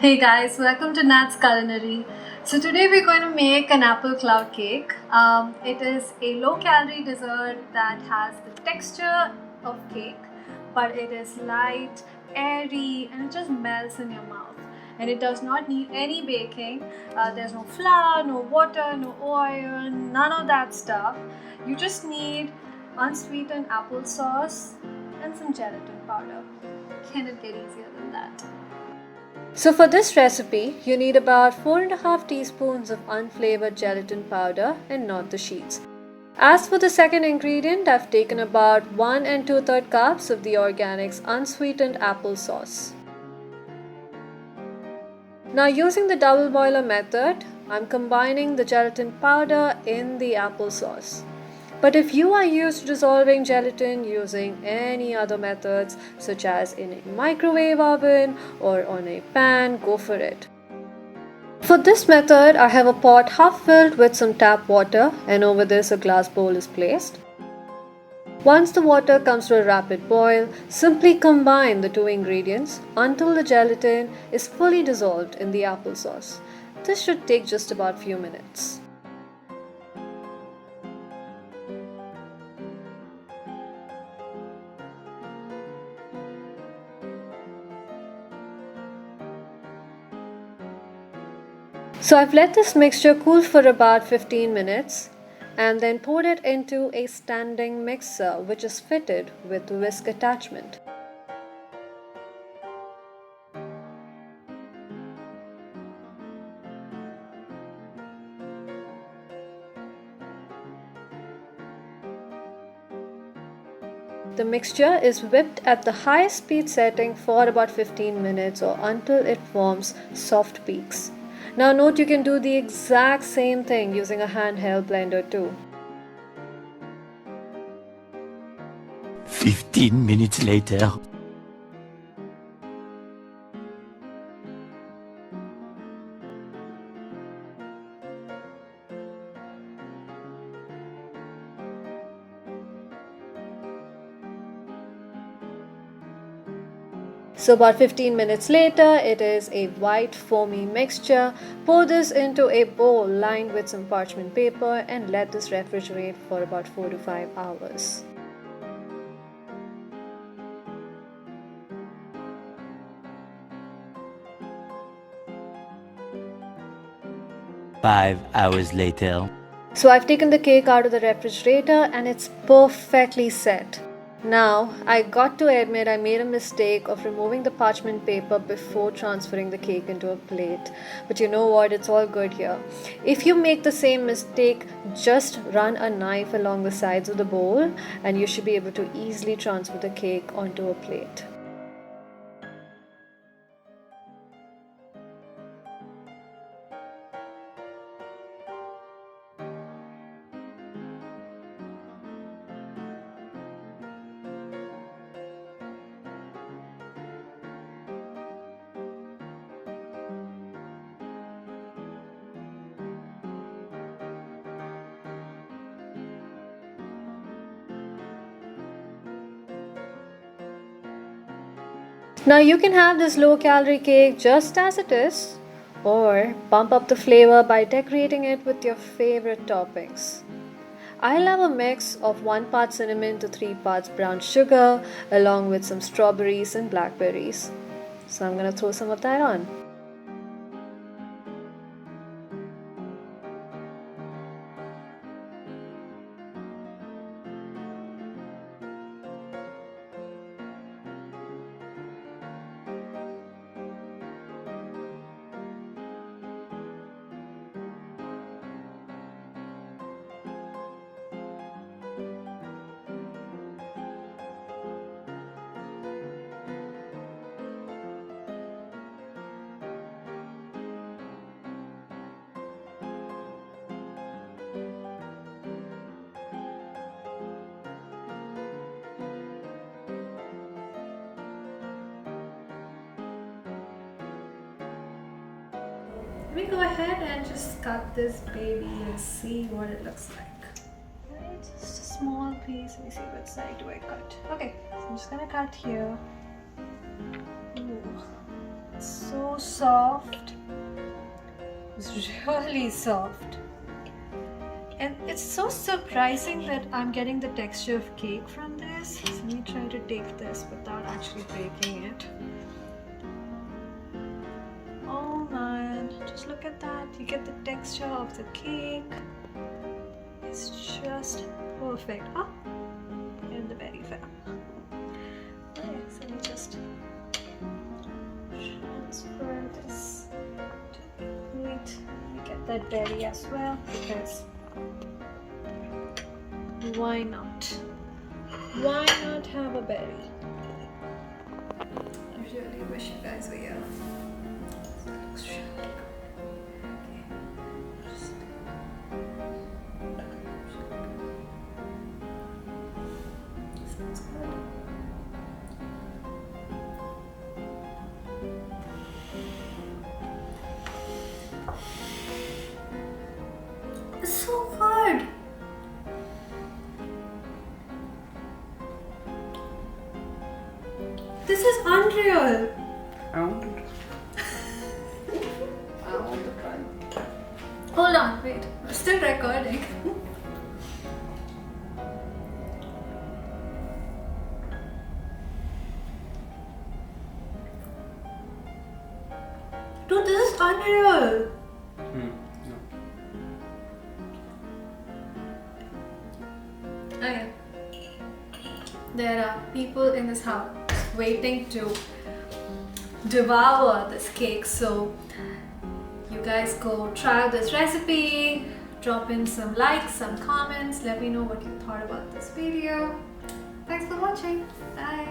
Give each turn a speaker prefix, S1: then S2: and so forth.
S1: Hey guys, welcome to Nat's Culinary. So today we're going to make an apple cloud cake. It is a low-calorie dessert that has the texture of cake, but it is light, airy, and it just melts in your mouth. And it does not need any baking. There's no flour, no water, no oil, none of that stuff. You just need unsweetened applesauce and some gelatin powder. Can it get easier than that? So for this recipe, you need about 4.5 teaspoons of unflavored gelatin powder and not the sheets. As for the second ingredient, I've taken about 1 and 2/3 cups of the organics unsweetened applesauce. Now using the double boiler method, I'm combining the gelatin powder in the applesauce. But if you are used to dissolving gelatin using any other methods such as in a microwave oven or on a pan, go for it. For this method, I have a pot half filled with some tap water and over this a glass bowl is placed. Once the water comes to a rapid boil, simply combine the two ingredients until the gelatin is fully dissolved in the applesauce. This should take just about few minutes. So I've let this mixture cool for about 15 minutes and then poured it into a standing mixer which is fitted with whisk attachment. The mixture is whipped at the highest speed setting for about 15 minutes or until it forms soft peaks. Now note you can do the exact same thing using a handheld blender too.
S2: 15 minutes later.
S1: So about 15 minutes later, it is a white foamy mixture. Pour this into a bowl lined with some parchment paper and let this refrigerate for about 4 to 5 hours.
S2: Five hours later.
S1: So I've taken the cake out of the refrigerator and it's perfectly set. Now, I got to admit I made a mistake of removing the parchment paper before transferring the cake into a plate. But you know what, it's all good here. If you make the same mistake, just run a knife along the sides of the bowl and you should be able to easily transfer the cake onto a plate. Now you can have this low calorie cake just as it is or bump up the flavor by decorating it with your favorite toppings. I love a mix of 1 part cinnamon to 3 parts brown sugar along with some strawberries and blackberries. So I'm gonna throw some of that on. Let me go ahead and just cut this baby and see what it looks like. Right, just a small piece. Let me see which side do I cut. Okay, so I'm just gonna cut here. Ooh, it's so soft. It's really soft. And it's so surprising that I'm getting the texture of cake from this. So let me try to take this without actually breaking it. Oh man, just look at that. You get the texture of the cake. It's just perfect. Oh, and the berry fell. Okay, so let me just transfer this to the plate. Let me get that berry as well, because why not? Why not have a berry? I really wish you guys were here. Looks really good. Okay. Sounds good. It's so good. This is unreal.
S3: I want it. I want to try.
S1: Hold on, wait. We're still recording. Dude, this is unreal.
S3: No.
S1: Okay. There are people in this house waiting to devour this cake, so you guys go try out this recipe, drop in some likes, some comments, let me know what you thought about this video. Thanks for watching. Bye.